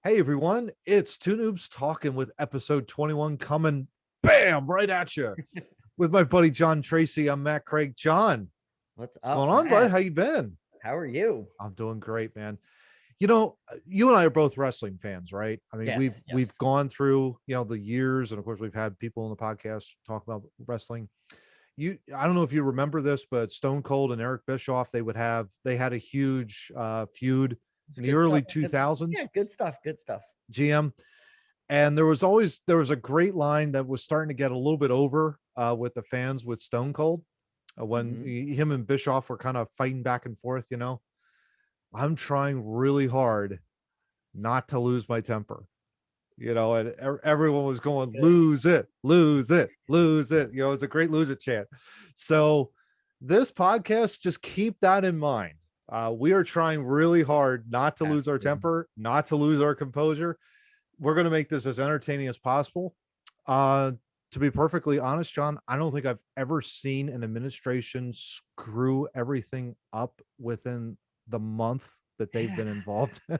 Hey everyone, it's Two Noobs Talking with episode 21 coming bam right at you with my buddy John Tracy. I'm Matt Craig. John, What's what's going up, on, bud? Matt? How you been? How are you? I'm doing great, man. You and I are both wrestling fans, right? I mean, we've Yes, we've yes. gone through, the years, and of course we've had people on the podcast talk about wrestling. I don't know if you remember this, but Stone Cold and Eric Bischoff, they had a huge feud It's in the good early stuff. Yeah, 2000s, good stuff. Good stuff. GM. And there was a great line that was starting to get a little bit over with the fans with Stone Cold when Hmm. him and Bischoff were kind of fighting back and forth. I'm trying really hard not to lose my temper. And everyone was going, Good. lose it, lose it, lose it. It's a great lose it chant. So this podcast, just keep that in mind. We are trying really hard not to lose our Absolutely. temper, not to lose our composure. We're going to make this as entertaining as possible. Uh, to be perfectly honest, John, I don't think I've ever seen an administration screw everything up within the month that they've Yeah, been involved in.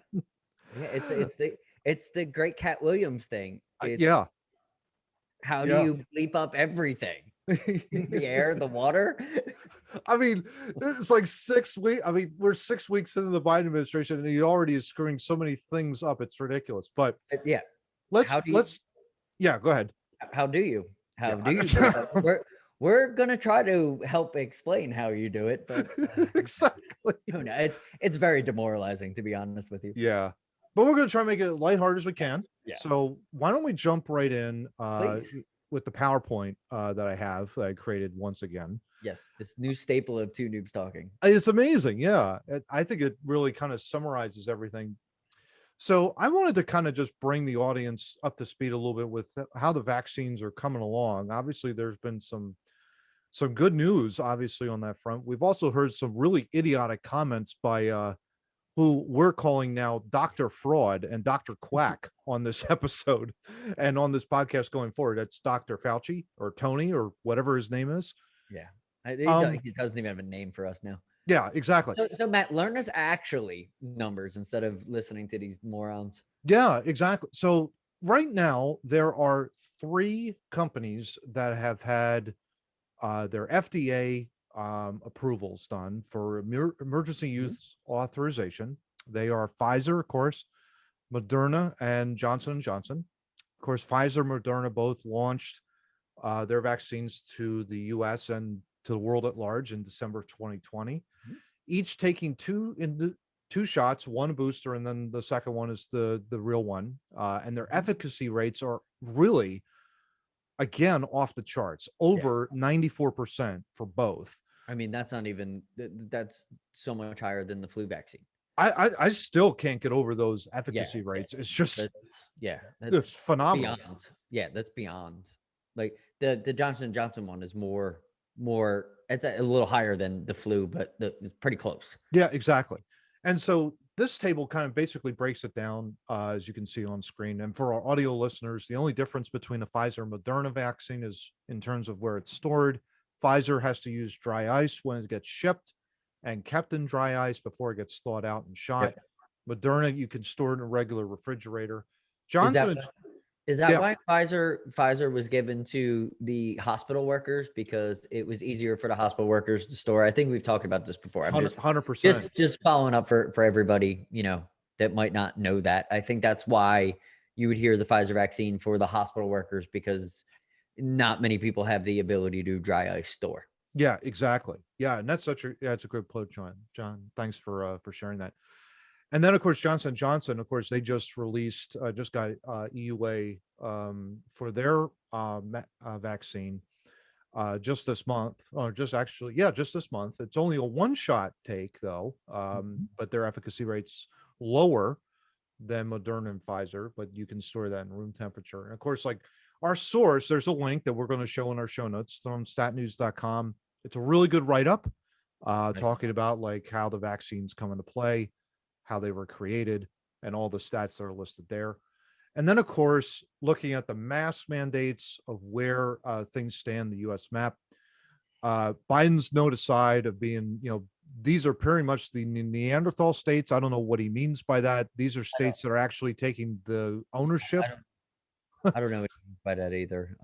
yeah. It's the great Cat Williams thing. Yeah, It's how do yeah. you bleep up everything? The air, the water. I mean, it's like 6 weeks. I mean, we're 6 weeks into the Biden administration, and he already is screwing so many things up. It's ridiculous. But Yeah. let's How do you? let's yeah, go ahead. How do you? Yeah, How do you bleep up? We're gonna try to help explain how you do it, but exactly. who knows? It's very demoralizing, to be honest with you. Yeah. But we're going to try and make it lighthearted as we can. Yes. Yes. So why don't we jump right in Please. with the PowerPoint that I created once again. Yes, this new staple of two noobs talking. It's amazing. Yeah. I think it really kind of summarizes everything. So I wanted to kind of just bring the audience up to speed a little bit with how the vaccines are coming along. Obviously, there's been some good news, obviously, on that front. We've also heard some really idiotic comments by who we're calling now Dr. Fraud and Dr. Quack on this episode and on this podcast going forward. That's Dr. Fauci or Tony or whatever his name is. Yeah, Um, he doesn't even have a name for us now. yeah, exactly. So Matt, learn us actually numbers instead of listening to these morons. Yeah, exactly. So right now there are three companies that have had their FDA approvals done for emergency Mhm. use authorization. They are Pfizer, of course, Moderna, and Johnson and Johnson. Of course, Pfizer, Moderna both launched their vaccines to the U.S. and to the world at large in December 2020, Mhm. each taking two shots, one booster, and then the second one is the real one. And their Mhm. efficacy rates are really, again, off the charts, Yeah, over 94% for both. I mean that's not even that's so much higher than the flu vaccine. I still can't get over those Yeah, efficacy yeah, rates. It's just that's yeah, it's that's phenomenal. beyond. Yeah, that's beyond. Like the Johnson and Johnson one is more. It's a little higher than the flu, but it's pretty close. Yeah, exactly. And so this table kind of basically breaks it down, as you can see on screen. And for our audio listeners, the only difference between the Pfizer and Moderna vaccine is in terms of where it's stored. Pfizer has to use dry ice when it gets shipped and kept in dry ice before it gets thawed out and shot. Yep. Moderna, you can store it in a regular refrigerator. Is that Johnson, Is that yeah, why Pfizer was given to the hospital workers because it was easier for the hospital workers to store? I think we've talked about this before. I'm 100%. just following up for everybody, that might not know that. I think that's why you would hear the Pfizer vaccine for the hospital workers because not many people have the ability to dry ice store. Yeah, exactly. Yeah, and it's a good point, John. John, thanks for sharing that. And then, of course, Johnson Johnson, of course, they just released, just got EUA for their vaccine just this month, or just actually, yeah, just this month. It's only a one shot take, though, Mhm. but their efficacy rate's lower than Moderna and Pfizer, but you can store that in room temperature. And of course, like our source, there's a link that we're going to show in our show notes from statnews.com. It's a really good write up Nice. talking about like how the vaccines come into play, how they were created, and all the stats that are listed there. And then, of course, looking at the mass mandates of where things stand, the U.S. map. Biden's note aside of being, these are pretty much the Neanderthal states. I don't know what he means by that. These are I don't states that are actually taking the I ownership. don't I don't know what you mean by that either.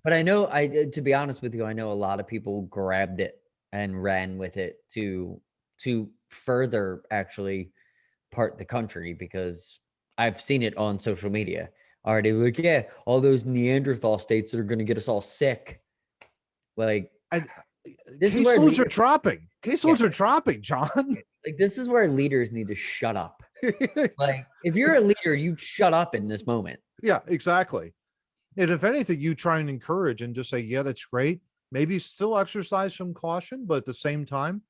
But I know to be honest with you, I know a lot of people grabbed it and ran with it to further actually part the country because I've seen it on social media already. Like, yeah, all those Neanderthal states that are going to get us all sick. Like, And this is where caseloads are leaders, dropping. yeah, Caseloads are dropping, John. like this is where leaders need to shut up. Like, if you're a leader, you shut up in this moment. Yeah, exactly. And if anything, you try and encourage and just say, yeah, that's great. Maybe still exercise some caution, but at the same time,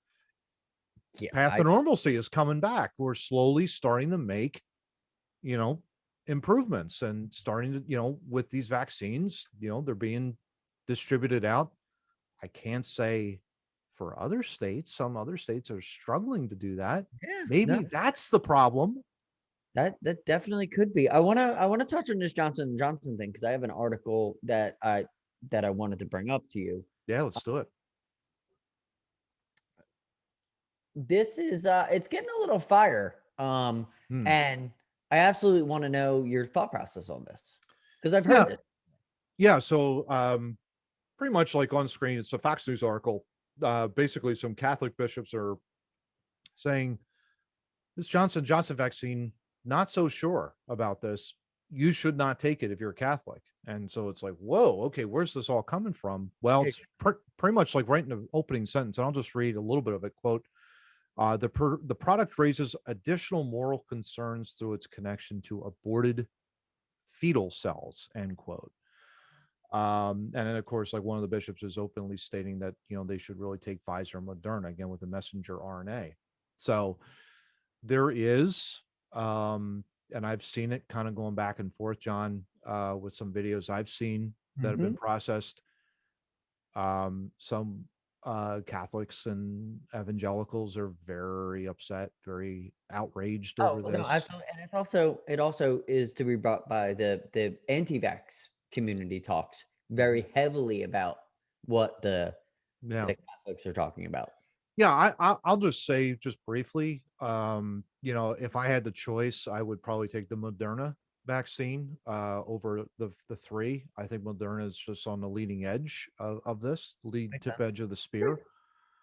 Yeah, path to normalcy is coming back. We're slowly starting to make, you know, improvements and starting to, with these vaccines, they're being distributed out. I can't say for other states. Some other states are struggling to do that. yeah, no, Maybe that's the problem. that definitely could be. I wanna touch on this Johnson and Johnson thing because I have an article that I wanted to bring up to you. Yeah, let's do it. This is it's getting a little fire. Hmm. And I absolutely want to know your thought process on this because I've Yeah. heard this. Yeah. So pretty much like on screen, it's a Fox News article. Basically, some Catholic bishops are saying this Johnson vaccine, not so sure about this. You should not take it if you're a Catholic. And so it's like, whoa, okay, where's this all coming from? Well, it's pretty much like right in the opening sentence. And I'll just read a little bit of it. Quote, the product raises additional moral concerns through its connection to aborted fetal cells, end quote. And then of course, like one of the bishops is openly stating that, they should really take Pfizer and Moderna again with the messenger RNA. So there is, and I've seen it kind of going back and forth, John, with some videos I've seen that have been Mhm. processed. Some Catholics and evangelicals are very upset, very outraged Oh over no, this. absolutely, and it also is to be brought by the anti-vax community talks Mhm. very heavily about what Yeah. the Catholics are talking about. Yeah, I'll just say just briefly, if I had the choice, I would probably take the Moderna vaccine over the three. I think Moderna is just on the leading edge of this, lead Makes tip sense. edge of the spear.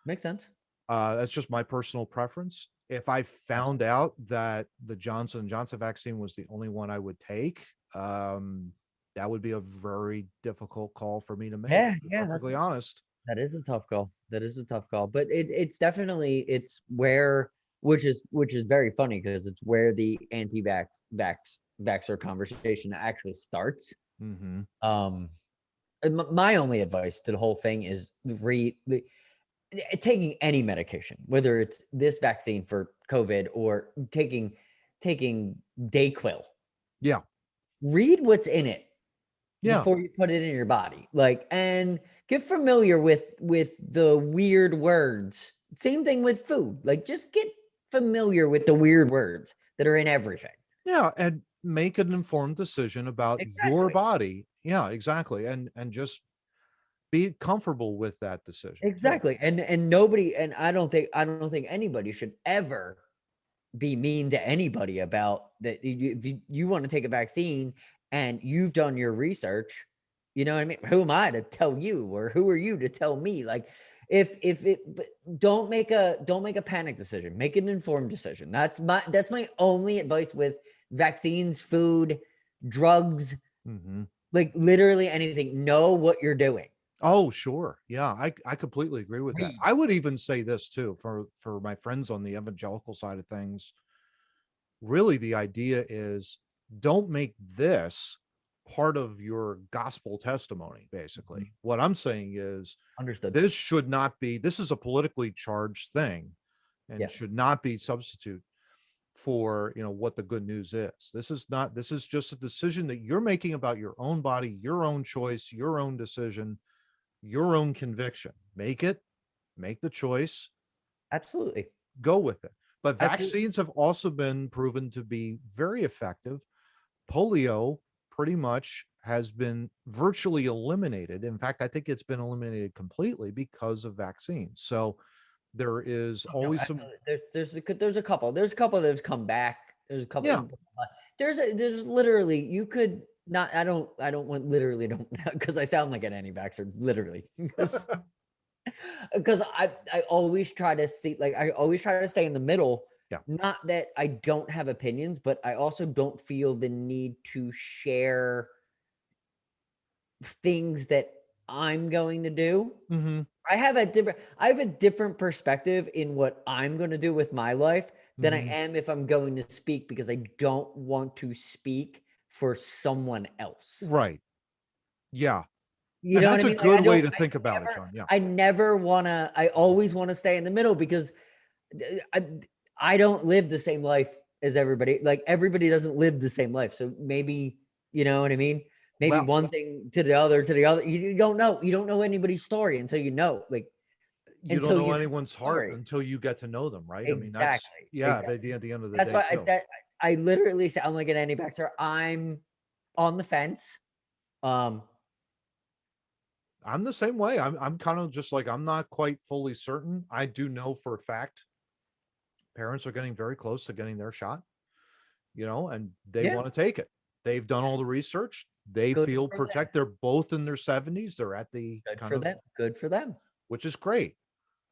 Makes sense. That's just my personal preference. If I found out that the Johnson vaccine was the only one I would take, that would be a very difficult call for me to make, Yeah, to be yeah, perfectly honest. that is a tough call. That is a tough call, but it's definitely it's where which is very funny because it's where the anti-vaxxer conversation actually starts. Hmm. Um, my only advice to the whole thing is taking any medication, whether it's this vaccine for COVID or taking Dayquil. Yeah. Read what's in it Yeah. before you put it in your body, like, and get familiar with the weird words. Same thing with food, like, just get familiar with the weird words that are in everything. Yeah, and make an informed decision about your Exactly. body. Yeah, exactly. And just be comfortable with that decision too. Exactly. And nobody, and I don't think anybody should ever be mean to anybody about that. If you want to take a vaccine and you've done your research, you know what I mean? Who am I to tell you, or who are you to tell me? Like, if it, but don't make a panic decision. Make an informed decision. That's my only advice with vaccines, food, drugs, Hmm. like literally anything. Know what you're doing. Oh, sure. Yeah, I completely agree with that. Read. I would even say this too for my friends on the evangelical side of things. Really, the idea is don't make this part of your gospel testimony, Mhm. basically. What I'm saying is Understood. this should not be, this is a politically charged thing and Yeah, should not be substitute for, what the good news is. This is not, this is just a decision that you're making about your own body, your own choice, your own decision, your own conviction. Make the choice, absolutely. go with it. But Absolutely. vaccines have also been proven to be very effective. Polio pretty much has been virtually eliminated. In fact, I think it's been eliminated completely because of vaccines. So There is No, always some, absolutely. There's a couple. There's a couple that have come back. There's a couple. yeah, There's literally you could not. I don't want literally don't because I sound like an anti-vaxxer literally because I always try to see like I always try to stay in the middle. yeah, Not that I don't have opinions, but I also don't feel the need to share things that I'm going to do. mm-hmm, I have a different perspective in what I'm going to do with my life than I mm-hmm, am if I'm going to speak because I don't want to speak for someone else. right, yeah, You and know what I that's a mean? Like good way to think about it, John. Yeah, I never want to I always want to stay in the middle because I, I don't live the same life as everybody. Like everybody doesn't live the same life. So maybe, you know what I mean? Maybe well, one thing to the other to the other. You don't know. You don't know anybody's story until you know. Like you don't until know you know anyone's the heart story. until you get to know them, right? I mean, that's Exactly. yeah, Exactly. but at the end of the That's day, why too. I literally sound like an anti-vaxxer. I'm on the fence. Um, I'm the same way. I'm kind of just like I'm not quite fully certain. I do know for a fact parents are getting very close to getting their shot, and they yeah, want to take it. They've done all the research. They good feel for them. protect. They're both in their 70s. They're at the Good kind for of, them. Good for them. which is great,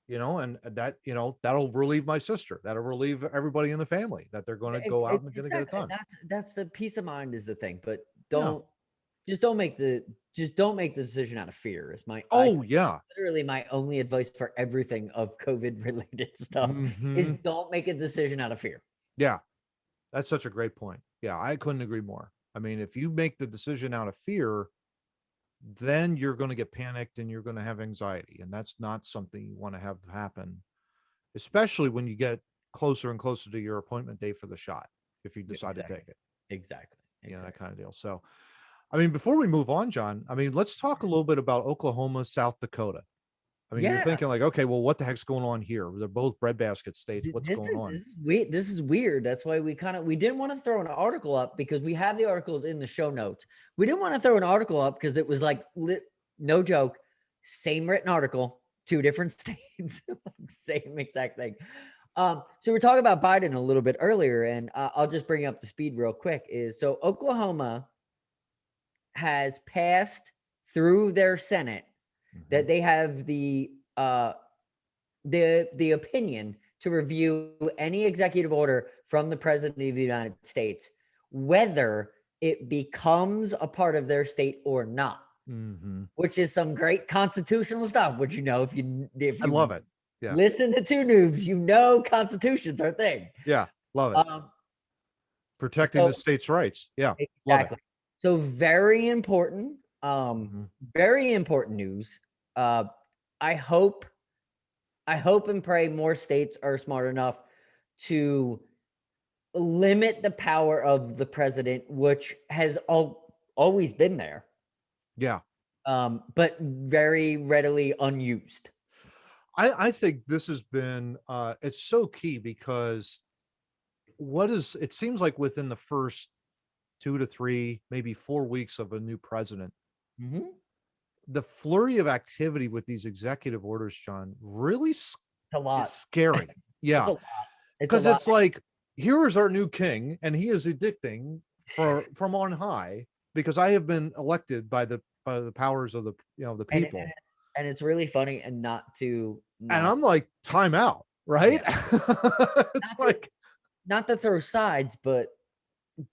and that, that'll relieve my sister. That'll relieve everybody in the family that they're going to go out and going to get it Exactly. And done. that's the peace of mind is the thing. But Yeah. don't just don't make the just don't make the decision out of fear. Is my I Oh, yeah. literally my only advice for everything of COVID related stuff is Hmm. don't make a decision out of fear. Yeah. That's such a great point. Yeah. I couldn't agree more. I mean, if you make the decision out of fear, then you're going to get panicked and you're going to have anxiety. And that's not something you want to have happen, especially when you get closer and closer to your appointment date for the shot, if you Yeah, decide to take exactly. it, Exactly. that Exactly. kind of deal. So, I mean, before we move on, John, I mean, let's talk a little bit about Oklahoma, South Dakota. I mean, you're Yeah. thinking like, okay, well, what the heck's going on here? They're both breadbasket states. What's going This on? is weird. This is weird. That's why we didn't want to throw an article up because we have the articles in the show notes. We didn't want to throw an article up because it was like no joke, same written article, two different states, like same exact thing. So we're talking about Biden a little bit earlier, and I'll just bring you up to speed real quick. Is so Oklahoma has passed through their Senate Mhm. that they have the opinion to review any executive order from the president of the United States, whether it becomes a part of their state or not, Mhm. which is some great constitutional stuff. Which if I you love it. Yeah. listen to Two Noobs, constitutions are a thing. Yeah. Love it. Um, Protecting the so states' rights. Yeah. Love it. exactly. So very important. Mhm. Very important news. Uh, I hope I hope and pray more states are smart enough to limit the power of the president, which has always been there, Yeah. but very readily unused. I think this has been it's so key because it seems like within the first 2 to 3, maybe 4 weeks of a new president, Mm-hmm. the flurry of activity with these executive orders, John, really A is lot. scary. It's Yeah. a lot. It's a Because lot. it's like, here is our new king, and he is edicting from on high because I have been elected by the powers of the And people. it's really funny and not to And not I'm like, time out, yeah right? It's not to like, not to throw sides, but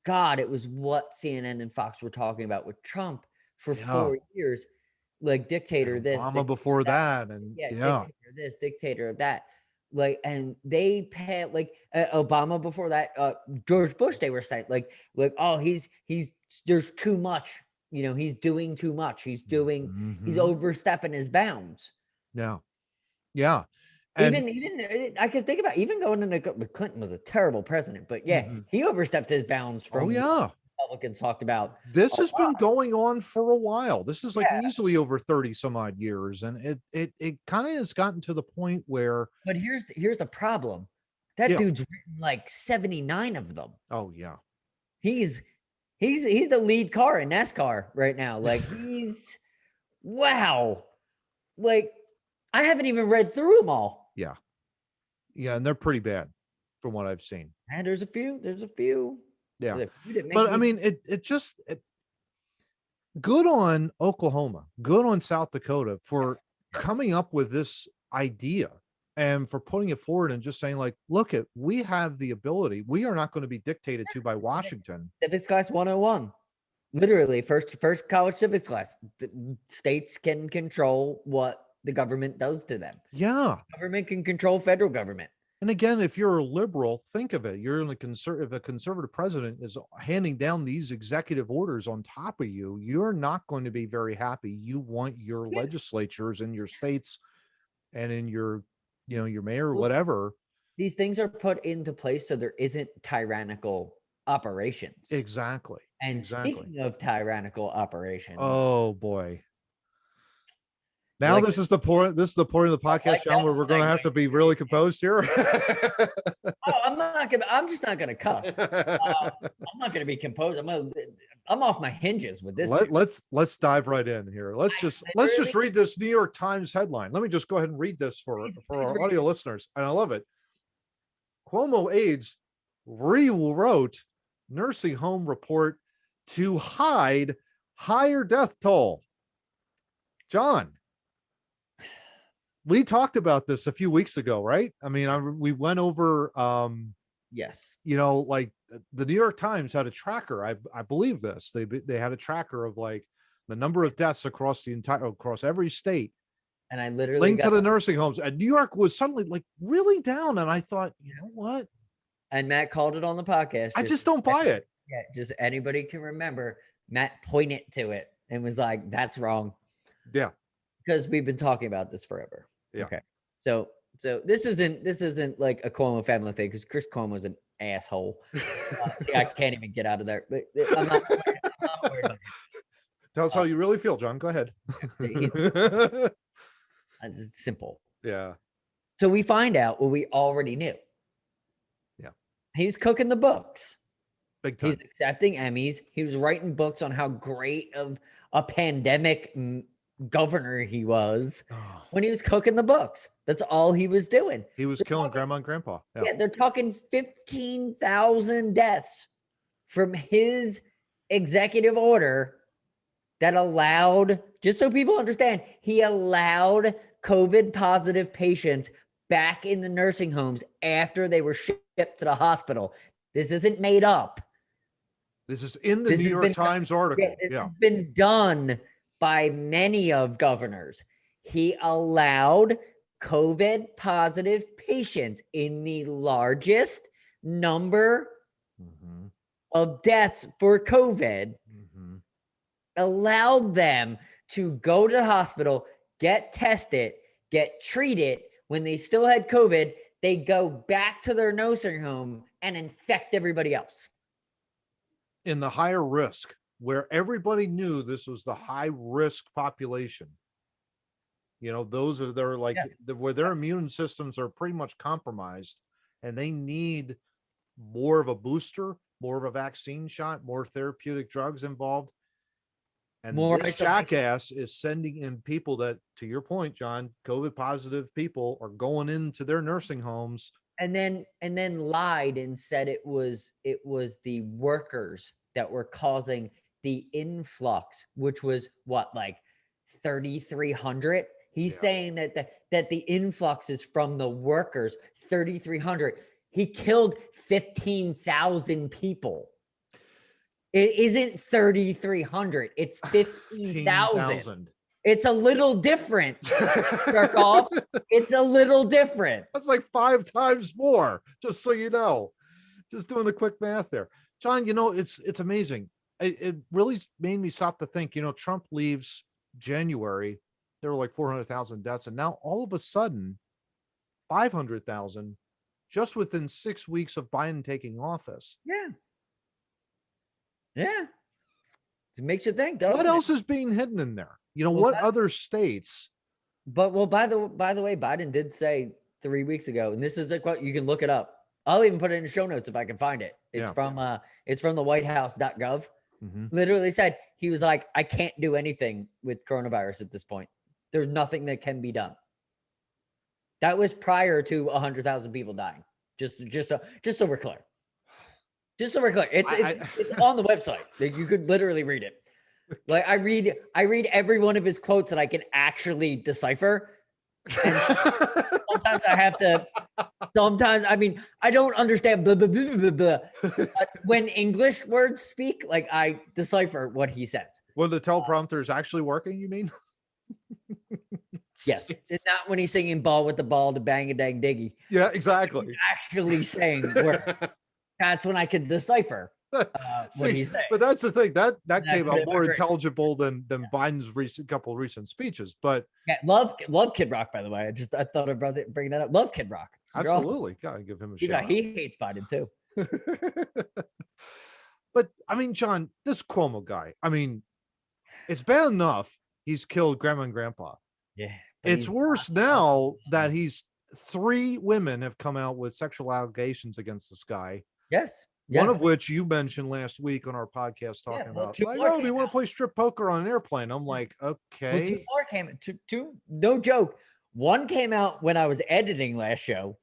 God, it was what CNN and Fox were talking about with Trump for yeah. 4 years, like And dictator this, Obama dictator before that. that. And Yeah, yeah. dictator this, dictator that. Like, and they pay like Obama before that, George Bush. They were saying like, oh, he's there's too much. He's doing too much. He's Hmm. overstepping his bounds. Yeah. Yeah. And Even I could think about even going into Clinton was a terrible president, but yeah, mhm. he overstepped his bounds Oh, from what yeah. Republicans talked about This a has been lot. going on for a while. This is like Yeah, easily over 30 some odd years. And it kind of has gotten to the point where, but here's the problem. That yeah. dude's written like 79 of them. Oh, yeah. He's he's the lead car in NASCAR right now. Like wow. Like I haven't even read through them all. Yeah. Yeah, and they're pretty bad from what I've seen. And there's a few. There's a few. Yeah. There's a few that make But I me. mean, good on Oklahoma, good on South Dakota for Yes. coming up with this idea and for putting it forward and just saying, like, look, we have the ability. We are not going to be dictated to by Washington. Civics class 101. Literally, first college civics class. States can control what the government does to them. Yeah. Government can control federal government. And again, if you're a liberal, think of it. You're in a if a conservative president is handing down these executive orders on top of you, you're not going to be very happy. You want your legislatures in your states and in your, your mayor or whatever. These things are put into place so there isn't tyrannical operations. Exactly. And Exactly. speaking of tyrannical operations, Oh boy. Now this is the point. This is the point of the podcast, John, where we're going to have to be really composed here. I'm just not gonna cuss. I'm not gonna be composed. I'm off my hinges with this. Let's dive right in here. Let's just read this New York Times headline. Let me just go ahead and read this for our audio listeners, and I love it. Cuomo aides rewrote nursing home report to hide higher death toll. John, we talked about this a few weeks ago, right? I mean, we went over, yes, like the New York Times had a tracker. I believe this. They had a tracker of like the number of deaths across every state, and I literally linked to the nursing homes. And New York was suddenly like really down. And I thought, you know what? And Matt called it on the podcast. I just don't buy it. Yeah, just anybody can remember. Matt pointed to it and was like, "That's wrong." Yeah, because we've been talking about this forever. Yeah. Okay. So this isn't like a Cuomo family thing because Chris Cuomo's an asshole. I can't even get out of there. But I'm not worried about it. Tell us how you really feel, John. Go ahead. It's simple. Yeah. So we find out what we already knew. Yeah. He's cooking the books. Big time. He's accepting Emmys. He was writing books on how great of a pandemic governor he was when he was cooking the books. That's all he was doing. He was killing grandma and grandpa. Yeah, they're talking 15,000 deaths from his executive order that allowed, just so people understand, he allowed COVID positive patients back in the nursing homes after they were shipped to the hospital. This isn't made up. This is in the New York Times article. This has been done by many of governors. He allowed COVID positive patients in the largest number of deaths for COVID, allowed them to go to the hospital, get tested, get treated. When they still had COVID, they go back to their nursing home and infect everybody else. In the higher risk, where everybody knew this was the high risk population. Those are where their immune systems are pretty much compromised and they need more of a booster, more of a vaccine shot, more therapeutic drugs involved. And this jackass is sending in people that, to your point, John, COVID positive people are going into their nursing homes. And then lied and said it was the workers that were causing the influx, which was what, like 3,300. He's saying that the influx is from the workers, 3,300. He killed 15,000 people. It isn't 3,300. It's 15,000. It's a little different, Jerkoff. It's a little different. That's like 5 times more, just so you know. Just doing the quick math there. John, it's amazing. It really made me stop to think, Trump leaves January, there were like 400,000 deaths. And now all of a sudden, 500,000 just within 6 weeks of Biden taking office. Yeah. Yeah. It makes you think. What else is being hidden in there? What other states? But by the way, Biden did say 3 weeks ago, and this is a quote, you can look it up. I'll even put it in the show notes if I can find it. It's from the whitehouse.gov. Literally said, he was like, I can't do anything with coronavirus at this point. There's nothing that can be done. That was prior to 100,000 people dying. Just so we're clear. Just so we're clear. It's on the website. Like, you could literally read it. Like, I read every one of his quotes that I can actually decipher. And sometimes I have to. Sometimes, I mean, I don't understand blah blah blah blah blah. But when English words speak, like, I decipher what he says. Well, the teleprompter is actually working, you mean? Yes, it's not when he's singing "Ball with the Ball" to "Bang a Dang Diggy." Yeah, exactly. He's actually saying words. That's when I could decipher what he's saying. But that's the thing that I came put it out in my more brain. intelligible than Biden's recent speeches. But Yeah, love Kid Rock, by the way. I thought about bringing that up. Love Kid Rock. You're awesome. absolutely, gotta give him a You know, shout. he hates Biden too. But I mean, John, this Cuomo guy, I mean, it's bad enough he's killed grandma and grandpa. Yeah, It's worse now that 3 women have come out with sexual allegations against this guy. Yes. One of which you mentioned last week on our podcast, talking well, about, 2 like, more oh, do you came want out. to play strip poker on an airplane? I'm like, Well, 2 okay. more came. Two, no joke. One came out when I was editing last show,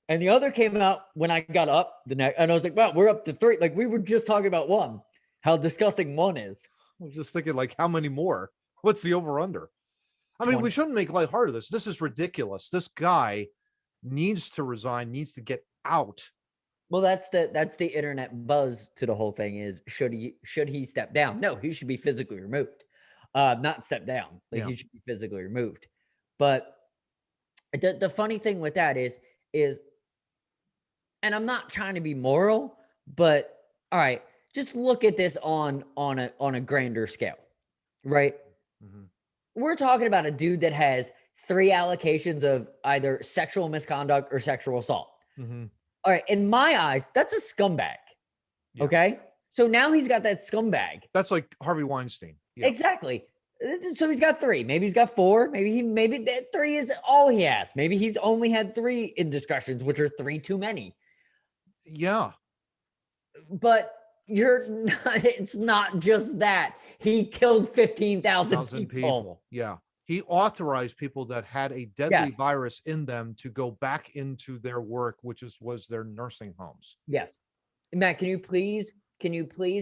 and the other came out when I got up the next. And I was like, "Wow, we're up to 3." Like, we were just talking about one. How disgusting one is. I was just thinking, like, how many more? What's the over under? I mean, 20. we shouldn't make lighthearted of this. This is ridiculous. This guy needs to resign, needs to get out. Well, that's the internet buzz to the whole thing is, should he step down? No, he should be physically removed. Not step down. Like, Yeah. he should be physically removed. But the funny thing with that is, and I'm not trying to be moral, but all right, just look at this on a grander scale, right? Mhm. We're talking about a dude that has 3 allocations of either sexual misconduct or sexual assault. Mhm. All right, in my eyes, that's a scumbag. Yeah. Okay, so now he's got that scumbag. That's like Harvey Weinstein. Yeah. Exactly. So he's got 3. Maybe he's got 4. Maybe that 3 is all he has. Maybe he's only had 3 indiscretions, which are 3 too many. Yeah. But you're not, it's not just that. He killed 15,000 people. Yeah. He authorized people that had a deadly Yes. virus in them to go back into their work, which was their nursing homes. Yes. Matt, can you please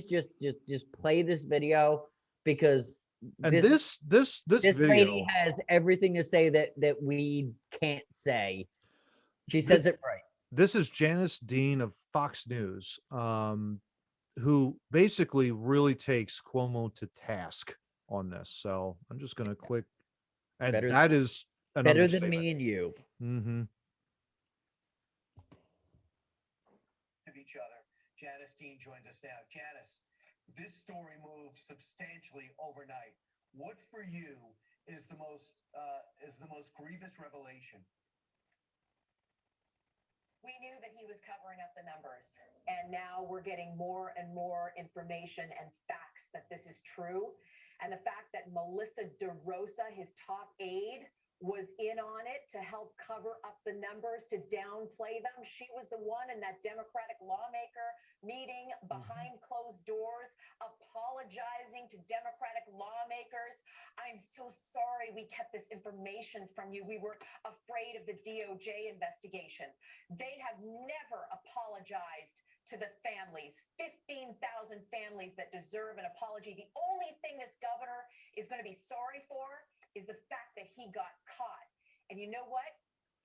just play this video, because And this video lady has everything to say that we can't say. She says it right. This is Janice Dean of Fox News, who basically really takes Cuomo to task on this. So I'm just going to quick, and that is better than me and you. Mm-hmm. Of each other. Janice Dean joins us now. Janice, this story moved substantially overnight. What for you is the most grievous revelation? We knew that he was covering up the numbers, and now we're getting more and more information and facts that this is true. And the fact that Melissa DeRosa, his top aide, was in on it to help cover up the numbers, to downplay them. She was the one in that Democratic lawmaker meeting behind closed doors, apologizing to Democratic lawmakers. I'm so sorry we kept this information from you. We were afraid of the DOJ investigation. They have never apologized to the families, 15,000 families that deserve an apology. The only thing this governor is going to be sorry for is the fact that he got caught. And you know what?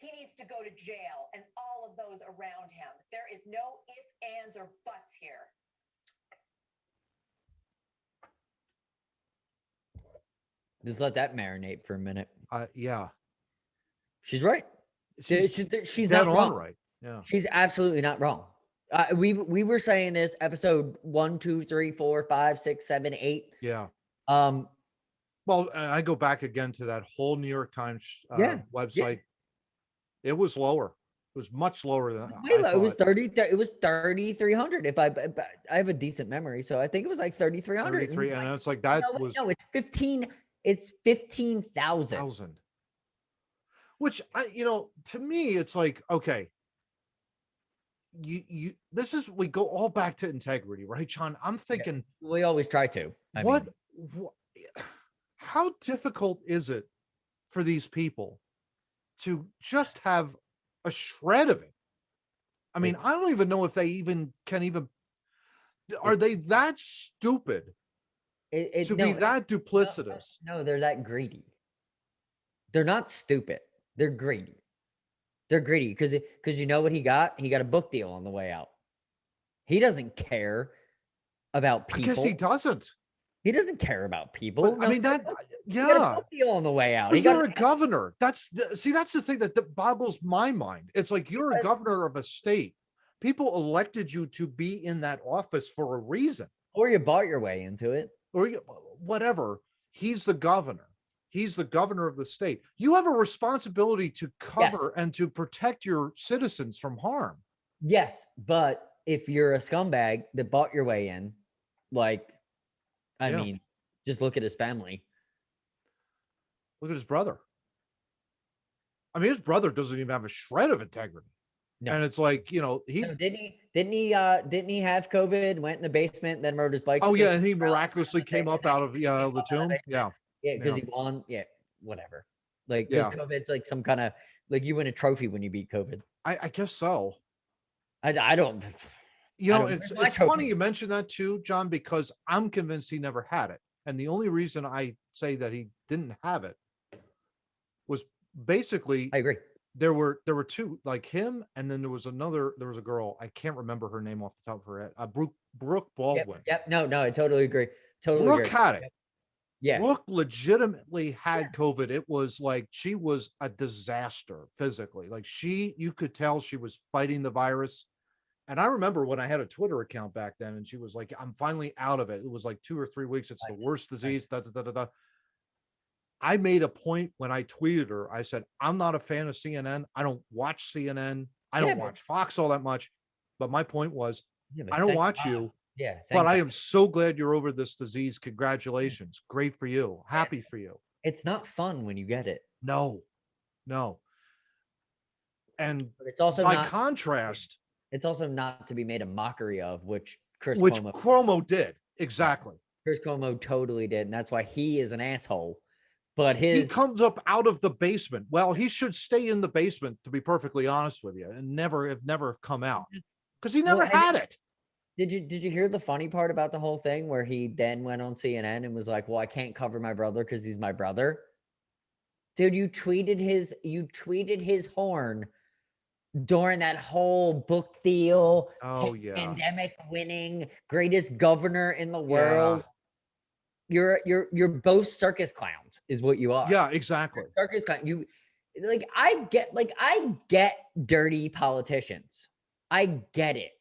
He needs to go to jail, and all of those around him. There is no ifs, ands, or buts here. Just let that marinate for a minute. Yeah. She's right. She's dead not on wrong. right. Yeah. She's absolutely not wrong. We were saying this episode 1, 2, 3, 4, 5, 6, 7, 8. Yeah. Well, I go back again to that whole New York Times website. Yeah. It was lower. It was much lower than it was 30. It was 3,300. If I have a decent memory, so I think it was like 3,300. 33, and it's like that was no, it's 15. It's 15,000. Which to me, it's like, okay, we go all back to integrity, right, John? I'm thinking we always try to. What how difficult is it for these people to just have a shred of it. I mean, It's- I don't even know if they are they that stupid to be no, that no, duplicitous? no, they're that greedy. They're not stupid. They're greedy. They're greedy because you know what he got? He got a book deal on the way out. He doesn't care about I guess he people. doesn't. He doesn't care about people. But I No, mean that, he got a yeah. book deal on the way out. But He got you're a governor. That's the thing that boggles my mind. It's like you're a governor of a state. People elected you to be in that office for a reason, or you bought your way into it. or whatever. He's the governor. He's the governor of the state. You have a responsibility to cover and to protect your citizens from harm. Yes, but if you're a scumbag that bought your way in, like, I Yeah. mean, just look at his family. Look at his brother. I mean, his brother doesn't even have a shred of integrity. No. And it's like, you know, No, didn't he have COVID, went in the basement, then rode his bike? Oh to yeah, safety and he around miraculously the came basement, up out of the tomb. Yeah. Yeah, because Yeah. he won. Yeah, whatever. Like, Yeah. because COVID's like some kind of, like, you win a trophy when you beat COVID. I guess so. I don't. You I know, don't- it's where's my funny trophy? you mentioned that too, John, because I'm convinced he never had it. And the only reason I say that he didn't have it was basically I agree. there were two, like him, and then there was a girl, I can't remember her name off the top of her head. Brooke Baldwin. Yep. No, I totally agree. Totally Brooke agree. had it. Yeah. Brooke legitimately had COVID. It was like she was a disaster physically. Like you could tell she was fighting the virus. And I remember when I had a Twitter account back then, and she was like, "I'm finally out of it." It was like 2 or 3 weeks. It's the worst disease. Da, da, da, da, da. I made a point when I tweeted her. I said, "I'm not a fan of CNN. I don't watch CNN. I don't watch Fox all that much." But my point was, I don't watch you. Yeah. But I am so glad you're over this disease. Congratulations. Great for you. Happy for you. It's not fun when you get it. No. And But it's also by not, contrast, it's also not to be made a mockery of, which which Cuomo, Cuomo did. Exactly. Chris Cuomo totally did. And that's why he is an asshole. But He comes up out of the basement. Well, he should stay in the basement, to be perfectly honest with you, and never come out because he never had it. Did you hear the funny part about the whole thing where he then went on CNN and was like, "Well, I can't cover my brother because he's my brother." Dude, you tweeted his horn during that whole book deal. Oh yeah. Pandemic winning, greatest governor in the world. You're both circus clowns, is what you are. Yeah, exactly. Circus clown. You I get dirty politicians. I get it.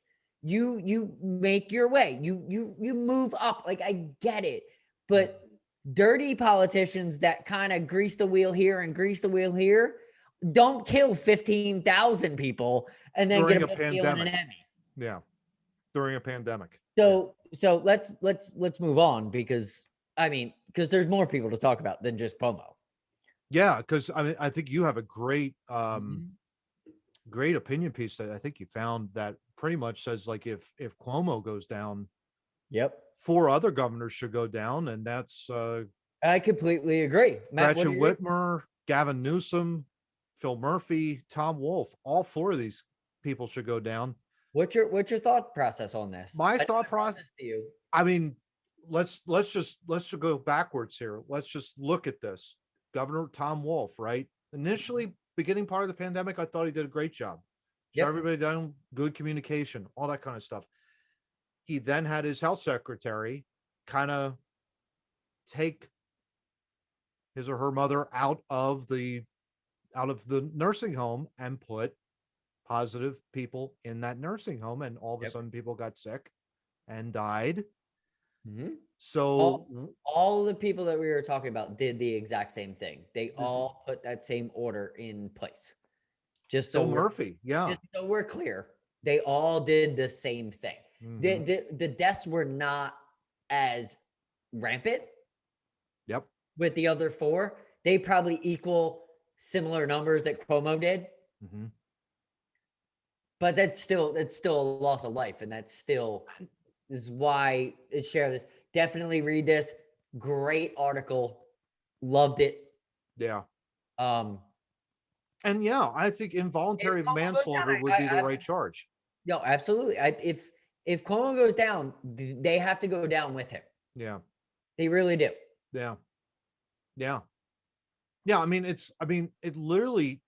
You make your way. You move up. Like, I get it. But dirty politicians that kind of grease the wheel here and grease the wheel here don't kill 15,000 people and then During get a a book deal and an pandemic. Emmy. Yeah. During a pandemic. So let's move on because there's more people to talk about than just Cuomo. Yeah, because I mean, I think you have a great great opinion piece that I think you found that pretty much says, like, if Cuomo goes down, Yep. 4 other governors should go down, and that's I completely agree. Matt, Gretchen Whitmer, Gavin Newsom, Phil Murphy, Tom Wolf. All 4 of these people should go down. What's your thought process on this? My thought process to you. I mean, let's just go backwards here. Let's just look at this. Governor Tom Wolf, right? Initially, beginning part of the pandemic, I thought he did a great job. Yep. Everybody done good communication, all that kind of stuff. He then had his health secretary kind of take his or her mother out of the nursing home and put positive people in that nursing home, and all of a sudden people got sick and died. Mm-hmm. So all the people that we were talking about did the exact same thing. They all put that same order in place. Just so Murphy, just so we're clear, they all did the same thing. The deaths were not as rampant. Yep. With the other 4, they probably equal similar numbers that Cuomo did. Mm-hmm. But that's still a loss of life, and that's still is why share this. Definitely read this. Great article. Loved it. Yeah. And yeah, I think involuntary If Cuomo goes down, manslaughter would be the right charge. No, absolutely. If Cuomo goes down, they have to go down with him. Yeah. They really do. Yeah. Yeah. Yeah. I mean, it literally,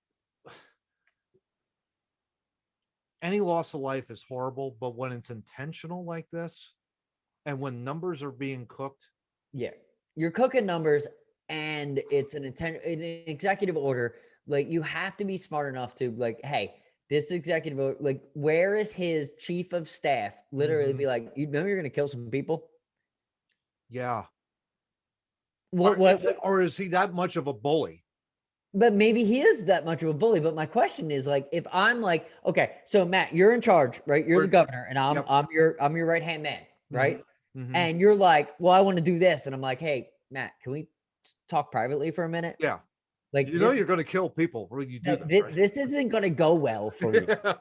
any loss of life is horrible, but when it's intentional like this, and when numbers are being cooked, Yeah, you're cooking numbers, and it's an executive order. Like, you have to be smart enough to, like, hey, this executive order, like, where is his chief of staff? Literally, be like, you know, you're gonna kill some people. yeah. What? Or is he that much of a bully? But maybe he is that much of a bully. But my question is, like, if I'm like, okay, so Matt, you're in charge, right? You're the governor, and Yep. I'm your right hand man, right? Mhm. And you're like, well, I want to do this, and I'm like, hey, Matt, can we talk privately for a minute? Yeah. Like, You know, you're going to kill people when you do no, this, right? this isn't going to go well for you, Yeah.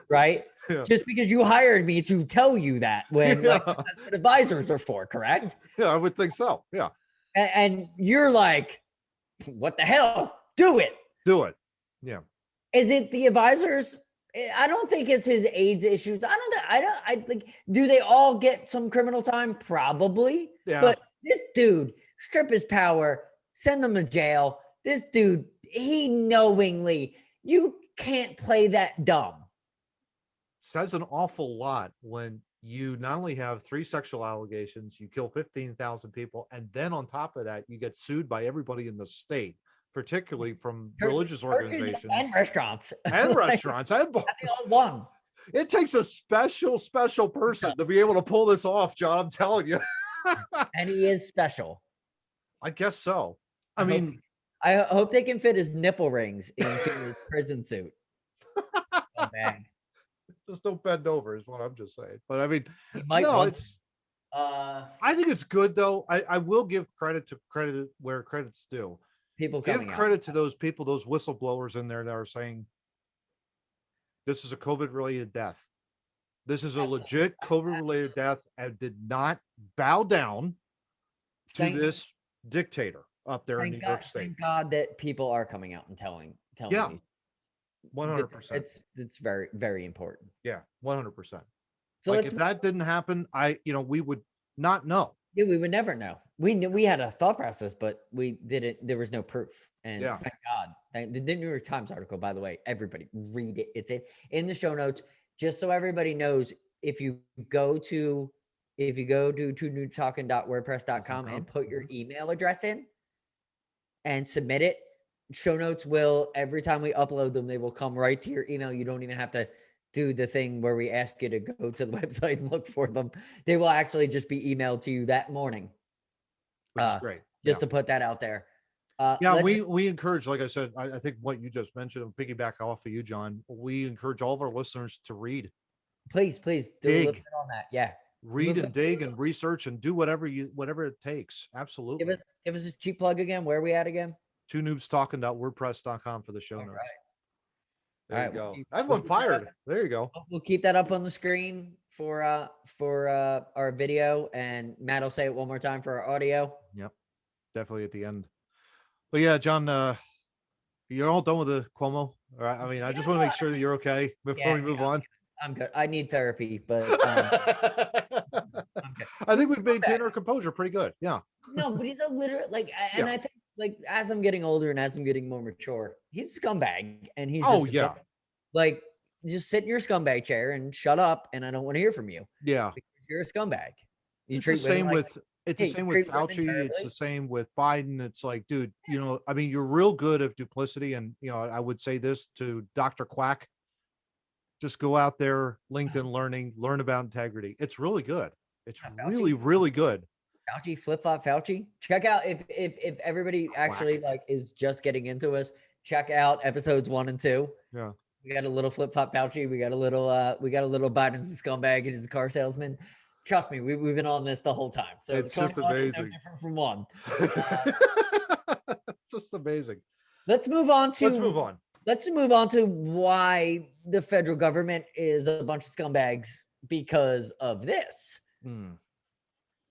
right? Yeah. Just because you hired me to tell you that, when like, Yeah. that's what advisors are for, correct? Yeah, I would think so. Yeah. And you're like, what the hell? Do it. Do it. Yeah. Is it the advisors? I don't think it's his AIDS issues. I think, do they all get some criminal time? Probably. Yeah. But this dude, strip his power, send him to jail. This dude, he knowingly, you can't play that dumb. Says an awful lot when you not only have 3 sexual allegations, you kill 15,000 people, and then on top of that, you get sued by everybody in the state, particularly from religious organizations and restaurants. and Like, restaurants. And they all won. it takes a special person to be able to pull this off, John. I'm telling you. And he is special. I guess so. I mean, I hope they can fit his nipple rings into his prison suit. Oh, man. just don't bend over is what I'm just saying. But I mean, He might no, want it's. I I think it's good though. I will give credit where credit's due. people Give coming out. credit to those people, those whistleblowers in there that are saying this is a COVID-related death. This is a legit COVID-related death, and did not bow down to Thank- this dictator up there in New York State. Thank God that people are coming out and telling Yeah. these. 100%. It's very, very important. Yeah, 100%. So Like let's, if that didn't happen, we would not know. yeah, we would never know. We knew, we had a thought process, but we didn't. There was no proof. And Yeah. thank God. The New York Times article, by the way, everybody read it. It's in the show notes, just so everybody knows. If you go to TwoNoobsTalking.wordpress.com and put your email address in and submit it, show notes will, every time we upload them, they will come right to your email. You don't even have to do the thing where we ask you to go to the website and look for them. They will actually just be emailed to you that morning. Which is great. Just to put that out there. Yeah, we encourage, like I said, I think what you just mentioned, and piggyback off of you, John, we encourage all of our listeners to read. Please do a little bit on that. Yeah. Read and dig and research and do whatever it takes. Absolutely. Give us a cheap plug again. Where are we at again? TwoNoobsTalking.wordpress.com for the show notes. There you go. We'll Everyone fired. There you go. We'll keep that up on the screen for our video, and Matt will say it one more time for our audio. Yep. Definitely at the end. But yeah, John, you're all done with the Cuomo. All right. I mean, I just want to make sure that you're okay before we move on. I'm good. I need therapy, but I'm good. I think we've maintained our composure pretty good. Yeah. No, but he's a literal, like, and I think, like, as I'm getting older and as I'm getting more mature, he's a scumbag, and he's just sit in your scumbag chair and shut up, and I don't want to hear from you. Yeah. Because you're a scumbag. You It's the same with Fauci. It's the same with Biden. It's like, dude, I mean, you're real good at duplicity. And, I would say this to Dr. Quack, just go out there, LinkedIn learning, learn about integrity. It's really good. It's really, really good. Fauci, flip-flop Fauci. Check out, if everybody actually is just getting into us, check out episodes 1 and 2. Yeah. We got a little flip-flop Fauci. We got a little Biden's a scumbag and he's a car salesman. Trust me, we've been on this the whole time. So it's just amazing. No different from one. It's just amazing. Let's move on to why the federal government is a bunch of scumbags because of this.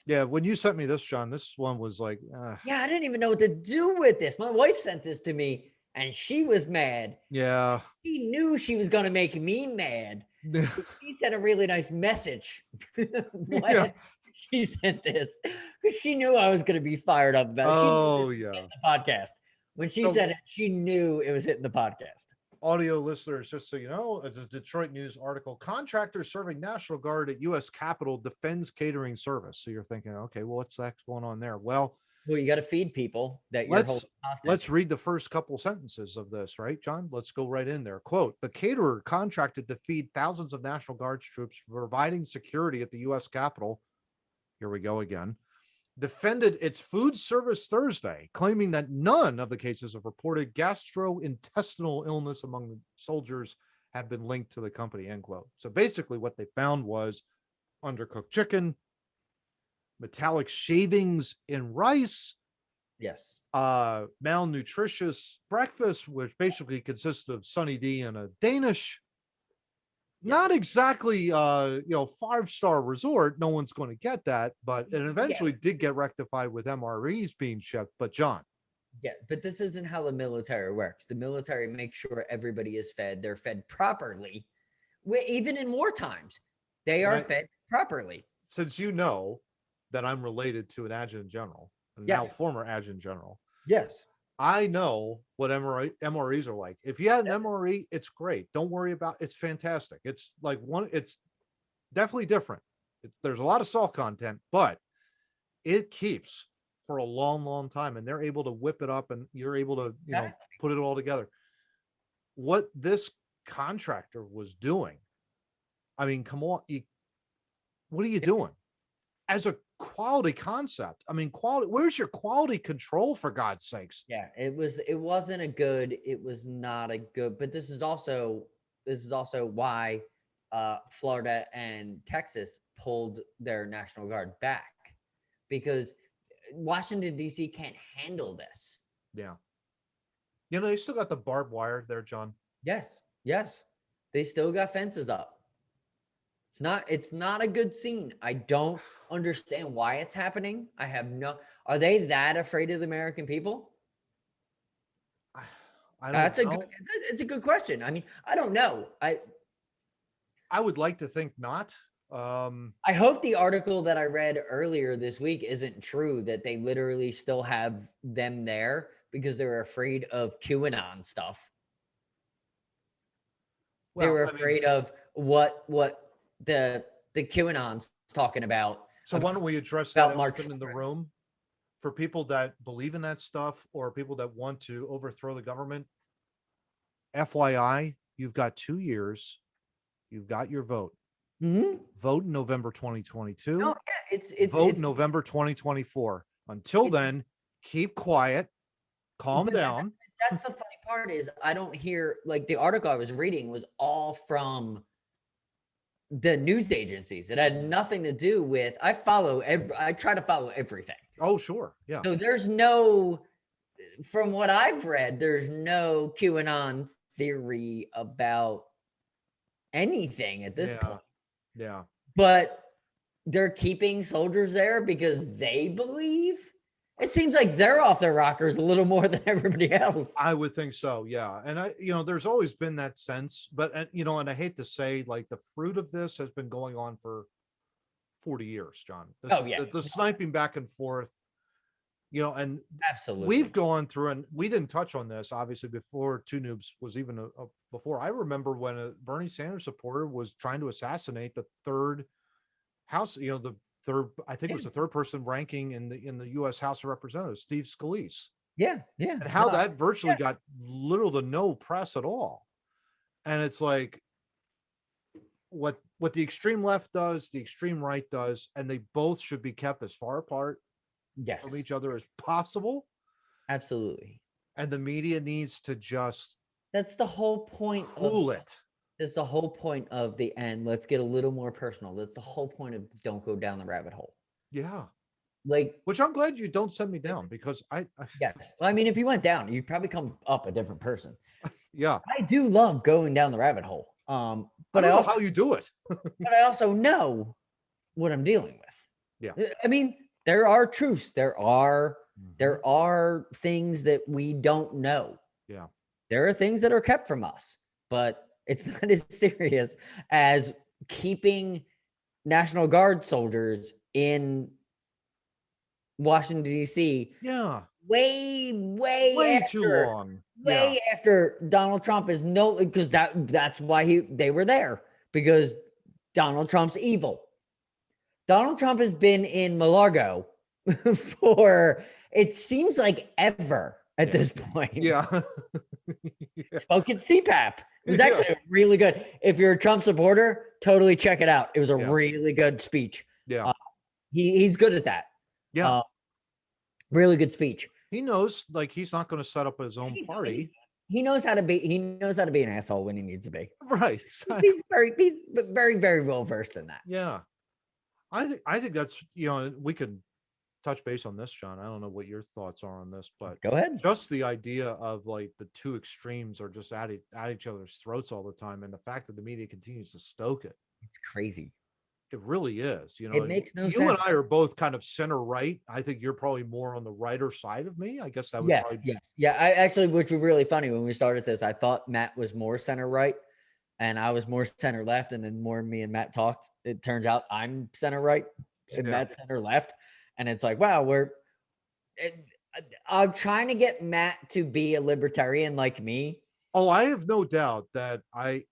Yeah, when you sent me this, John, this one was like, yeah, I didn't even know what to do with this. My wife sent this to me, and she was mad. Yeah. She knew she was going to make me mad. She sent a really nice message when Yeah. she sent this, because she knew I was going to be fired up about it. She knew Oh, this was yeah. hitting the podcast. When she So- said it, she knew it was hitting the podcast. Audio listeners, just so you know, it's a Detroit News article. Contractor serving National Guard at U.S. Capitol defends catering service. So you're thinking, okay, well, what's that going on there? Well, Well, you got to feed people that you're let's holding hostage. let's read the first couple sentences of this, right, John? Let's go right in there. Quote: the caterer contracted to feed thousands of National Guards troops, providing security at the U.S. Capitol. Here we go again. Defended its food service Thursday, claiming that none of the cases of reported gastrointestinal illness among the soldiers have been linked to the company, end quote. So basically what they found was undercooked chicken, metallic shavings in rice, Yes. malnutritious breakfast, which basically consists of Sunny D and a Danish. Not exactly 5-star resort. No one's going to get that, but it eventually did get rectified with MREs being shipped. But John, Yeah, but this isn't how the military works. The military makes sure everybody is fed. They're fed properly. Even in war times, they are fed properly. since you know that I'm related to an adjutant general, and now Yes. former adjutant general, Yes. I know what MREs are like. If you had an MRE, it's great. Don't worry about it's fantastic. It's like it's definitely different. There's a lot of salt content, but it keeps for a long, long time. And they're able to whip it up and you're able to, put it all together. What this contractor was doing, I mean, come on, what are you doing? As a quality concept, I mean, quality, where's your quality control, for God's sakes? Yeah, it wasn't a good, it was not a good, but this is also why Florida and Texas pulled their National Guard back, because Washington D.C. can't handle this. Yeah. They still got the barbed wire there, John. Yes. They still got fences up. It's not a good scene. I don't understand why it's happening. Are they that afraid of the American people? I don't know. It's a good question. I mean, I don't know. I would like to think not. I hope the article that I read earlier this week isn't true, that they literally still have them there because they're afraid of QAnon stuff. They were afraid of what the QAnon's talking about. So why don't we address that elephant in the room? For people that believe in that stuff or people that want to overthrow the government, FYI, you've got 2 years. You've got your vote. Mm-hmm. Vote in November 2022. No, yeah, it's vote November 2024. Until then, keep quiet, calm down. That's the funny part is I don't hear, like, the article I was reading was all from the news agencies. It had nothing to do with, I try to follow everything. Oh, sure. Yeah. So from what I've read, there's no QAnon theory about anything at this point. Yeah. But they're keeping soldiers there because they believe. It seems like they're off their rockers a little more than everybody else. I would think so. Yeah. And there's always been that sense, but and I hate to say, like, the fruit of this has been going on for 40 years, John. The sniping back and forth, and absolutely, we've gone through, and we didn't touch on this obviously before Two Noobs was even before. I remember when a Bernie Sanders supporter was trying to assassinate the third House, the third, I think it was the third person ranking in the U.S. House of Representatives, Steve Scalise. Yeah. And how that virtually got little to no press at all. And it's like what the extreme left does, the extreme right does, and they both should be kept as far apart from each other as possible. Absolutely. And the media needs to just that's the whole point cool it. That's the whole point of the end. Let's get a little more personal. That's the whole point of don't go down the rabbit hole. Yeah. Like, which I'm glad you don't send me down, because yes. Well, I mean, if you went down, you'd probably come up a different person. Yeah. I do love going down the rabbit hole. But I don't know how you do it. But I also know what I'm dealing with. Yeah. I mean, there are truths. There are things that we don't know. Yeah. There are things that are kept from us, but it's not as serious as keeping National Guard soldiers in Washington, D.C. Yeah. way Too after long. Yeah. way after Donald Trump is because that's why they were there, because Donald Trump's evil. Donald Trump has been in Malargo for it seems like ever at this point. Yeah. Yeah. Spoken CPAP. It was Yeah. actually really good. If you're a Trump supporter, totally check it out. It was a Yeah. really good speech. Yeah. He's good at that. Yeah. Really good speech. He knows, like, he's not going to set up his own party. He knows how to be. He knows how to be an asshole when he needs to be. Right. Exactly. He's very, very well versed in that. Yeah. I think that's, we could touch base on this, John. I don't know what your thoughts are on this, but Go ahead. just the idea of like the two extremes are just at each other's throats all the time, and the fact that the media continues to stoke it. It's crazy. It really is. It makes no you sense. and I are both kind of center right. I think you're probably more on the righter side of me. I guess that would Yes, probably yes. Yeah, I actually, which was really funny when we started this, I thought Matt was more center right and I was more center left. And then more me and Matt talked. It turns out I'm center right and Matt's center left. And it's like, wow, I'm trying to get Matt to be a libertarian like me. Oh, I have no doubt that I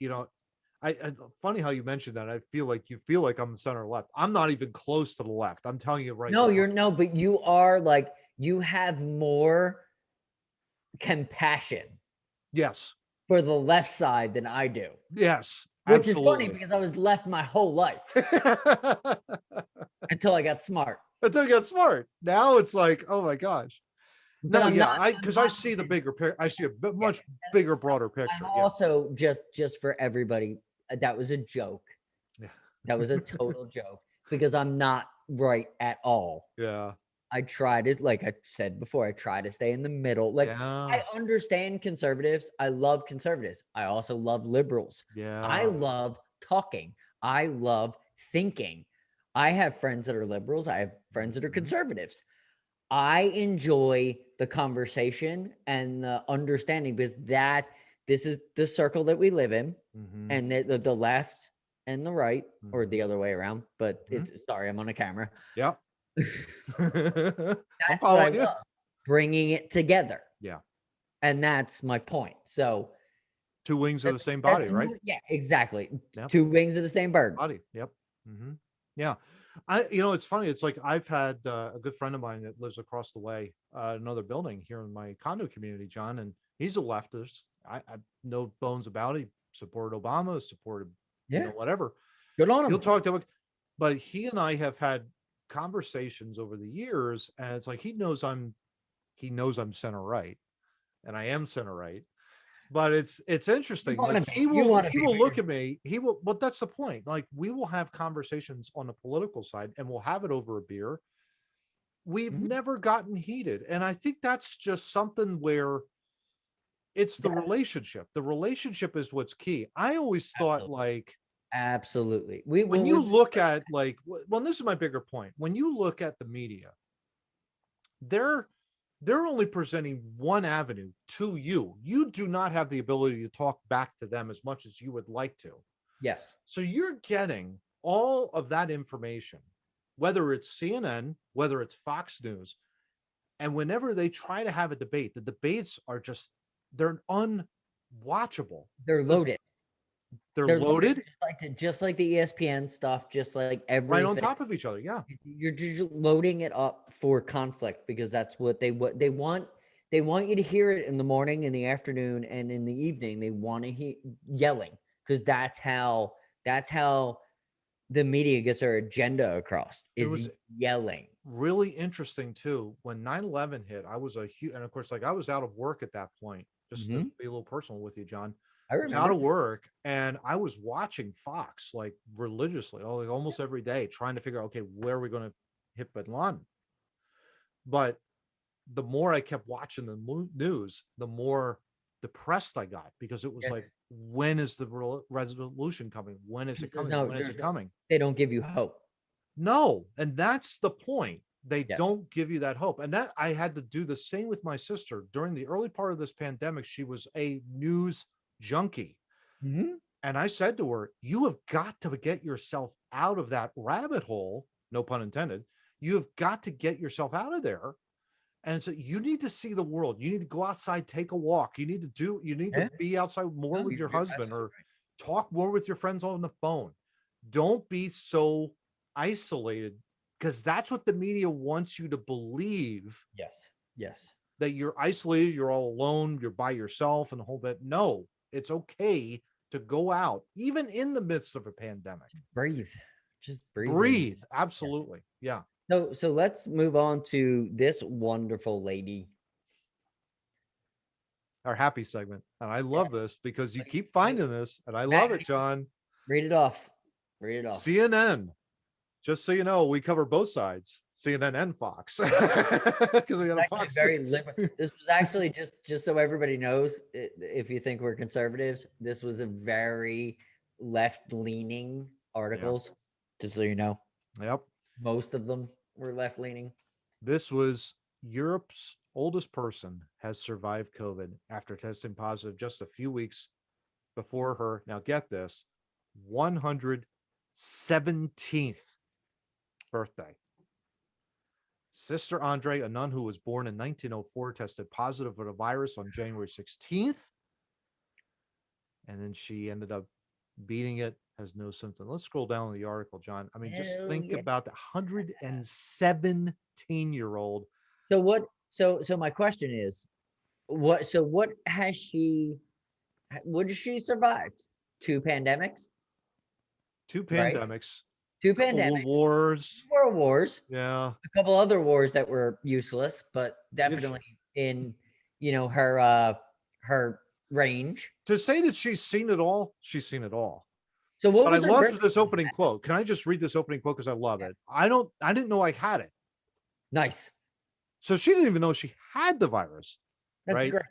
funny how you mentioned that. I feel like I'm center left. I'm not even close to the left. I'm telling you right now. But you are like, you have more compassion. Yes. For the left side than I do. Yes. Which is funny because I was left my whole life until I got smart. Until you got smart. Now it's like, oh my gosh. But Because I see the bigger picture. I see a much bigger, broader picture. I'm also just for everybody, that was a joke. Yeah. That was a total joke because I'm not right at all. Yeah. I try to, like I said before, I try to stay in the middle. Like I understand conservatives. I love conservatives. I also love liberals. Yeah. I love talking. I love thinking. I have friends that are liberals. I have friends that are conservatives. I enjoy the conversation and the understanding because this is the circle that we live in, and the left and the right, or the other way around. But it's sorry, I'm on a camera. Yeah. That's what I love, bringing it together. Yeah. And that's my point. So two wings of the same body, right? Yeah, exactly. Yep. Two wings of the same bird. Body. Yep. Yeah. It's funny. It's like I've had a good friend of mine that lives across the way, another building here in my condo community, John, and he's a leftist. I no bones about it. He supported Obama, supported whatever. Good on him. He'll talk to him, but he and I have had conversations over the years, and it's like he knows I'm center right, and I am center right. But it's interesting. Like, he will look at me. But that's the point. Like, we will have conversations on the political side, and we'll have it over a beer. We've never gotten heated, and I think that's just something where it's the relationship. The relationship is what's key. I always thought absolutely. When you look at this is my bigger point. When you look at the media, they're only presenting one avenue to you. You do not have the ability to talk back to them as much as you would like to. Yes. So you're getting all of that information, whether it's CNN, whether it's Fox News. And whenever they try to have a debate, the debates are they're unwatchable. They're loaded. They're loaded. Just like the ESPN stuff, just like everything. Right on top of each other. Yeah. You're just loading it up for conflict because that's what they want. They want you to hear it in the morning, in the afternoon, and in the evening. They want to hear yelling because that's how the media gets their agenda across. It was yelling. Really interesting too. When 9/11 hit, I was and of course, I was out of work at that point. Just to be a little personal with you, John. I was out of work and I was watching Fox religiously, almost every day, trying to figure out, okay, where are we going to hit Bin Laden? But the more I kept watching the news, the more depressed I got because it was when is the resolution coming? When is it coming? When is it coming? They don't give you hope. No. And that's the point. They Yes. don't give you that hope. And that I had to do the same with my sister during the early part of this pandemic. She was a news junkie. Mhm. And I said to her, you have got to get yourself out of that rabbit hole, no pun intended. You have got to get yourself out of there. And so you need to see the world. You need to go outside, take a walk. You need Yeah. to be outside more No, with your you're husband absolutely or talk more with your friends on the phone. Don't be so isolated because that's what the media wants you to believe, Yes. Yes. that you're isolated, you're all alone, you're by yourself and the whole bit. No, it's okay to go out, even in the midst of a pandemic. Breathe. Just breathe. Breathe. Absolutely. Yeah. So let's move on to this wonderful lady. Our happy segment. And I love this because you keep Please, finding this and I love it, John. read it off. Read it off. CNN. Just so you know, we cover both sides, CNN and Fox, because we got a Actually Fox. very liberal. This was actually just so everybody knows, if you think we're conservatives, this was a very left-leaning articles. Just so you know, Yep. most of them were left-leaning. This was Europe's oldest person has survived COVID after testing positive just a few weeks before her. Now get this, 117th birthday. Sister Andre, a nun who was born in 1904, tested positive for the virus on January 16th. And then she ended up beating it, has no symptoms. Let's scroll down to the article, John. I mean, just Hell think yeah. about the 117-year-old. So what? So my question is, what? So what has she? What has she survived? Two pandemics, Two right? pandemics, Two couple of pandemics, wars. world wars, Yeah. a couple other wars that were useless, but Yes. definitely in her range. To say that she's seen it all, she's seen it all. So what But I was her love birthday? this opening quote. Can I just read this opening quote because I love it? I didn't know I had it. Nice. So she didn't even know she had the virus. That's right? great.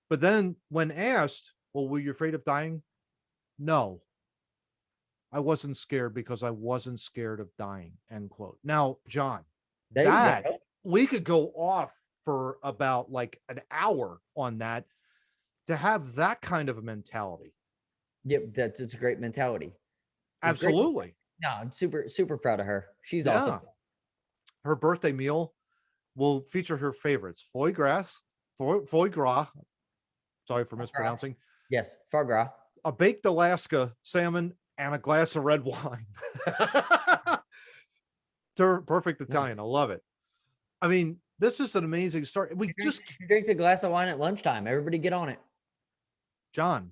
But then when asked, well, were you afraid of dying? No, I wasn't scared because I wasn't scared of dying, end quote. Now, John, There you that go. we could go off for about like an hour on that to have that kind of a mentality. Yep, it's a great mentality. It's great. Absolutely. No, I'm super proud of her. She's Yeah. awesome. Her birthday meal will feature her favorites: foie gras, sorry for mispronouncing, Yes, foie gras. a baked Alaska salmon, and a glass of red wine. Perfect Italian. Nice. I love it. I mean, this is an amazing story. She drinks a glass of wine at lunchtime. Everybody get on it. John,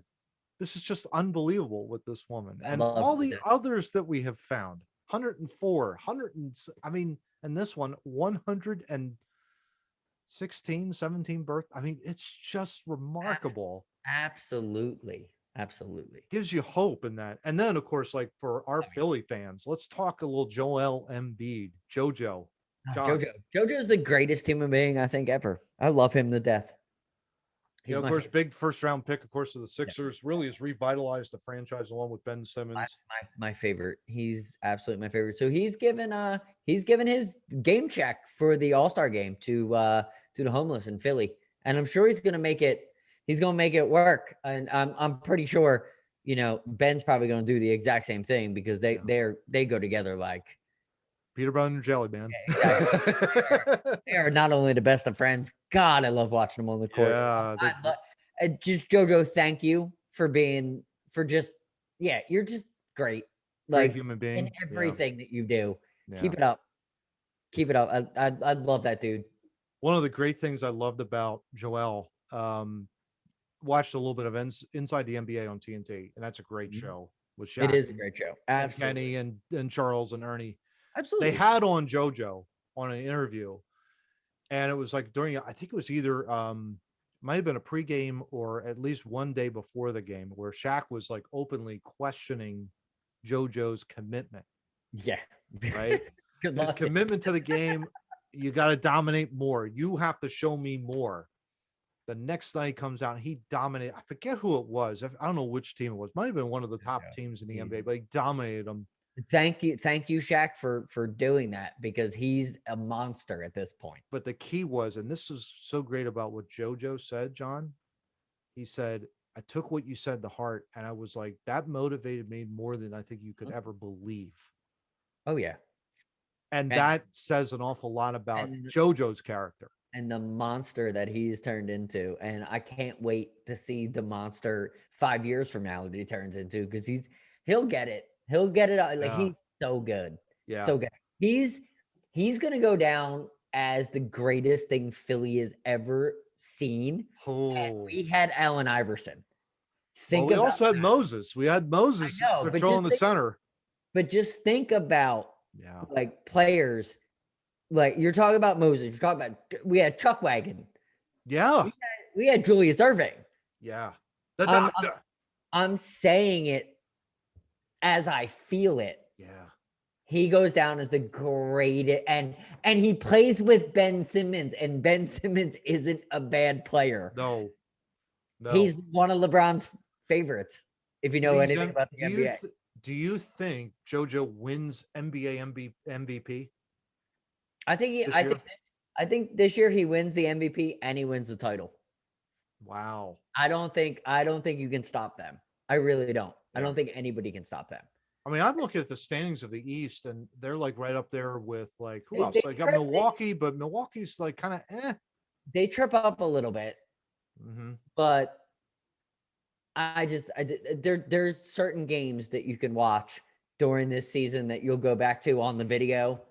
this is just unbelievable with this woman I and love all the that. others that we have found. 104, 100, I mean, and this one, 116, 17 birth. I mean, it's just remarkable. Absolutely. Gives you hope in that. And then, of course, like for our Philly fans, let's talk a little Joel Embiid, JoJo. John. JoJo's the greatest human being I think ever. I love him to death. You know, of course, big first round pick, of course, of the Sixers. Really has revitalized the franchise along with Ben Simmons. My favorite. He's absolutely my favorite. So he's given his game check for the All-Star game to the homeless in Philly, and I'm sure he's gonna make it. He's gonna make it work, and I'm pretty sure Ben's probably gonna do the exact same thing because they go together like Peter Butter and Jelly, man. Yeah, exactly. They are not only the best of friends. God, I love watching them on the court. Yeah, just JoJo, thank you for you're just great. Great human being in everything that you do. Yeah. Keep it up. Keep it up. I love that dude. One of the great things I loved about Joel, watched a little bit of Inside the NBA on TNT, and that's a great show with Shaq. It is a great show. Absolutely. Kenny and Charles and Ernie. Absolutely. They had on JoJo on an interview, and it was like during, I think it was either might have been a pregame or at least one day before the game, where Shaq was like openly questioning JoJo's commitment. Yeah. Right. His commitment to the game. You got to dominate more. You have to show me more. The next night comes out and he dominated. I forget who it was. I don't know which team it was. Might have been one of the top teams in the NBA, but he dominated them. Thank you, Shaq, for doing that, because he's a monster at this point. But the key was, and this is so great about what JoJo said, John. He said, I took what you said to heart, and I was like, that motivated me more than I think you could ever believe. Oh yeah, And and that says an awful lot about and JoJo's character. and the monster that he's turned into. And I can't wait to see the monster 5 years from now that he turns into, because he'll get it. He'll get it. Like, Yeah. he's so good. Yeah. So good. He's gonna go down as the greatest thing Philly has ever seen. And Oh. we had Allen Iverson. Well, Think we about also had that. Moses. We had Moses I know, but controlling the just think, center. but just think about Yeah. like players. Like, you're talking about Moses. You're talking about, we had Chuck Wagon. Yeah. We had Julius Irving. Yeah. The I'm- doctor. I'm saying it as I feel it. Yeah. He goes down as the greatest, and he plays with Ben Simmons, and Ben Simmons isn't a bad player. No. No. He's one of LeBron's favorites, if you know Think he's anything about the NBA. Do you think JoJo wins NBA MVP? I think this year? I think this year he wins the MVP and he wins the title. Wow. I don't think you can stop them. I really don't. I Yeah. don't think anybody can stop them. I mean, I'm looking at the standings of the East, and they're like right up there with like who They- else? they I got trip- Milwaukee, but Milwaukee's like kind of They trip up a little bit, Mm-hmm. but there's certain games that you can watch during this season that you'll go back to on the video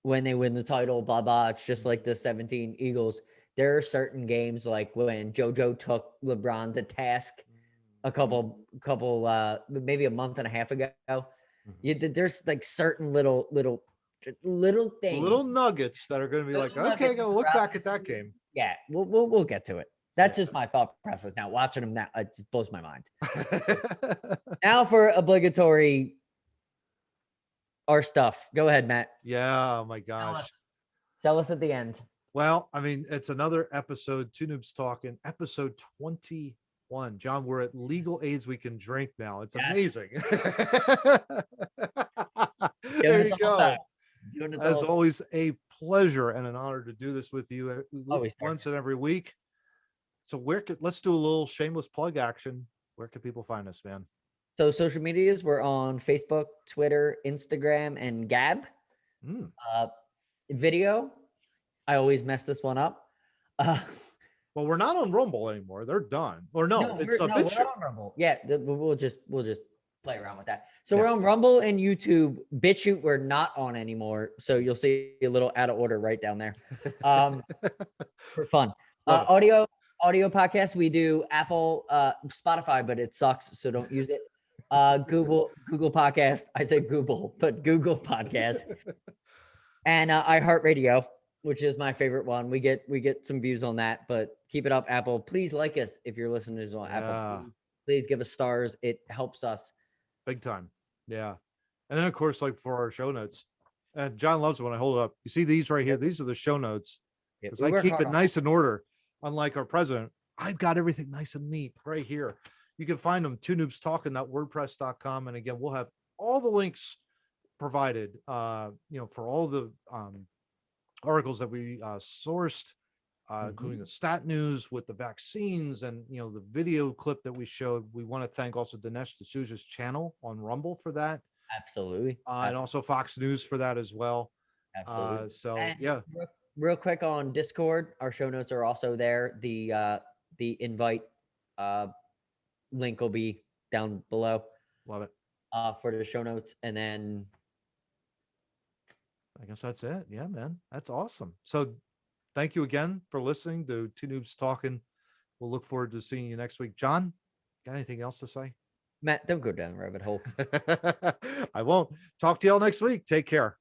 when they win the title, blah blah. It's just like the 17 Eagles. There are certain games like when JoJo took LeBron to task a couple maybe a month and a half ago. There's like certain little things, Little nuggets that are going to be like, Little okay, I nuggets got to look throughout back the at that season. game. Yeah, we'll get to it. That's just my thought process now. Watching them now, it just blows my mind. Now for obligatory our stuff. Go ahead, Matt. Yeah, oh my gosh. Sell us at the end. Well, I mean, it's another episode, Two Noobs Talking, episode 21. John, we're at legal age we can drink now. It's amazing. There you go. As always, a pleasure and an honor to do this with you once and every week. So let's do a little shameless plug action. Where can people find us, man? So social medias, we're on Facebook, Twitter, Instagram, and Gab. Video, I always mess this one up. Well, we're not on Rumble anymore. They're done. Or it's a BitChute. We're on Rumble. Yeah, we'll just play around with that. So we're on Rumble and YouTube. BitChute we're not on anymore. So you'll see a little out of order right down there. For fun. Audio podcast, we do Apple, Spotify, but it sucks, so don't use it. Google Podcast. I said Google, but Google Podcast. And iHeartRadio, which is my favorite one. We get some views on that, but keep it up, Apple. Please like us if you're listening to us on Apple. Please give us stars. It helps us big time. Yeah. And then of course, like for our show notes, and John loves it when I hold it up. You see these right here? These are the show notes. Because I keep it nice in order. Unlike our president, I've got everything nice and neat right here. You can find them TwoNoobsTalking.wordpress.com. And again, we'll have all the links provided, for all the articles that we sourced, including the stat news with the vaccines and, the video clip that we showed. We want to thank also Dinesh D'Souza's channel on Rumble for that. Absolutely. And also Fox News for that as well. Absolutely. Real quick on Discord, our show notes are also there. The invite link will be down below. Love it. For the show notes. And then I guess that's it. Yeah, man. That's awesome. So thank you again for listening to Two Noobs Talking. We'll look forward to seeing you next week. John, got anything else to say? Matt, don't go down the rabbit hole. I won't. Talk to y'all next week. Take care.